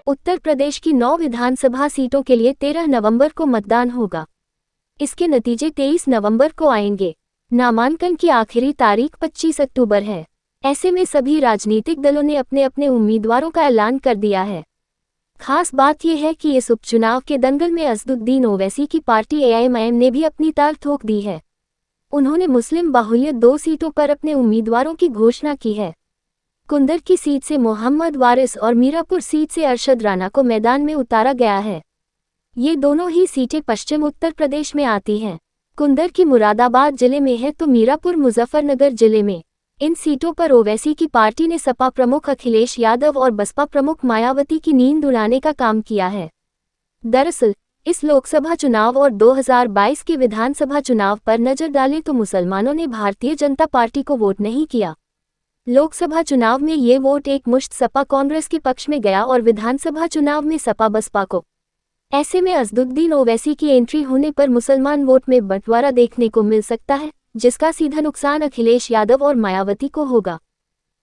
उत्तर प्रदेश की 9 विधानसभा सीटों के लिए 13 नवंबर को मतदान होगा। इसके नतीजे 23 नवंबर को आएंगे। नामांकन की आखिरी तारीख 25 अक्टूबर है। ऐसे में सभी राजनीतिक दलों ने अपने अपने उम्मीदवारों का ऐलान कर दिया है। खास बात यह है कि इस उपचुनाव के दंगल में असदुद्दीन ओवैसी की पार्टी एआईएमआईएम ने भी अपनी ताल ठोक दी है। उन्होंने मुस्लिम बाहुल्य 2 सीटों पर अपने उम्मीदवारों की घोषणा की है। कुंदर की सीट से मोहम्मद वारिस और मीरापुर सीट से अरशद राणा को मैदान में उतारा गया है। ये दोनों ही सीटें पश्चिम उत्तर प्रदेश में आती हैं। कुंदर की मुरादाबाद जिले में है तो मीरापुर मुजफ्फरनगर जिले में। इन सीटों पर ओवैसी की पार्टी ने सपा प्रमुख अखिलेश यादव और बसपा प्रमुख मायावती की नींद उड़ाने का काम किया है। दरअसल इस लोकसभा चुनाव और 2022 के विधानसभा चुनाव पर नजर डालें तो मुसलमानों ने भारतीय जनता पार्टी को वोट नहीं किया। लोकसभा चुनाव में ये वोट एक मुश्त सपा कांग्रेस के पक्ष में गया और विधानसभा चुनाव में सपा बसपा को। ऐसे में असदुद्दीन ओवैसी की एंट्री होने पर मुसलमान वोट में बंटवारा देखने को मिल सकता है, जिसका सीधा नुकसान अखिलेश यादव और मायावती को होगा।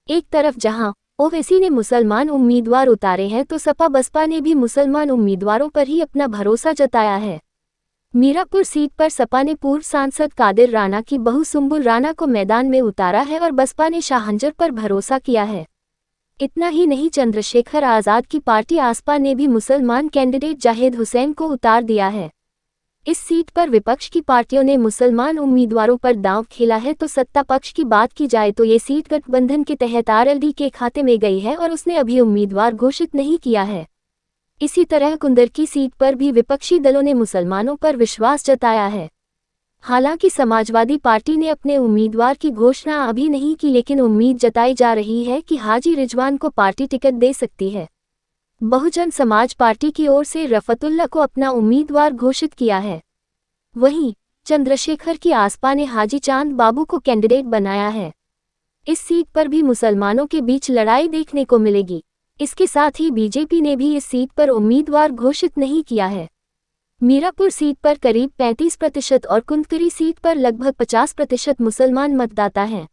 एक तरफ जहां ओवैसी ने मुसलमान उम्मीदवार उतारे हैं तो सपा बसपा ने भी मुसलमान उम्मीदवारों पर ही अपना भरोसा जताया है। मीरापुर सीट पर सपा ने पूर्व सांसद कादिर राणा की बहू सुंबुल राणा को मैदान में उतारा है और बसपा ने शाहंजर पर भरोसा किया है। इतना ही नहीं, चंद्रशेखर आजाद की पार्टी आसपा ने भी मुसलमान कैंडिडेट जाहिद हुसैन को उतार दिया है। इस सीट पर विपक्ष की पार्टियों ने मुसलमान उम्मीदवारों पर दांव खेला है तो सत्ता पक्ष की बात की जाए तो ये सीट गठबंधन के तहत आरएलडी के खाते में गई है और उसने अभी उम्मीदवार घोषित नहीं किया है। इसी तरह कुंदर की सीट पर भी विपक्षी दलों ने मुसलमानों पर विश्वास जताया है। हालांकि समाजवादी पार्टी ने अपने उम्मीदवार की घोषणा अभी नहीं की, लेकिन उम्मीद जताई जा रही है कि हाजी रिजवान को पार्टी टिकट दे सकती है। बहुजन समाज पार्टी की ओर से रफतुल्ला को अपना उम्मीदवार घोषित किया है। वहीं चंद्रशेखर की आसपा ने हाजी चांद बाबू को कैंडिडेट बनाया है। इस सीट पर भी मुसलमानों के बीच लड़ाई देखने को मिलेगी। इसके साथ ही बीजेपी ने भी इस सीट पर उम्मीदवार घोषित नहीं किया है। मीरापुर सीट पर करीब 35% और कुंदकरी सीट पर लगभग 50% मुसलमान मतदाता हैं।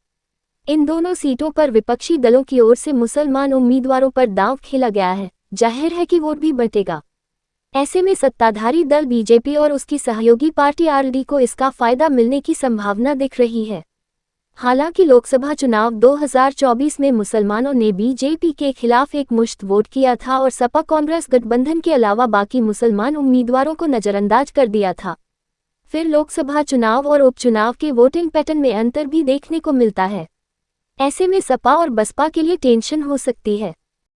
इन दोनों सीटों पर विपक्षी दलों की ओर से मुसलमान उम्मीदवारों पर दांव खेला गया है। जाहिर है कि वोट भी बंटेगा। ऐसे में सत्ताधारी दल बीजेपी और उसकी सहयोगी पार्टी आरएलडी को इसका फायदा मिलने की संभावना दिख रही है। हालांकि लोकसभा चुनाव 2024 में मुसलमानों ने बीजेपी के खिलाफ एक मुश्त वोट किया था और सपा कांग्रेस गठबंधन के अलावा बाकी मुसलमान उम्मीदवारों को नजरअंदाज कर दिया था। फिर लोकसभा चुनाव और उपचुनाव के वोटिंग पैटर्न में अंतर भी देखने को मिलता है। ऐसे में सपा और बसपा के लिए टेंशन हो सकती है।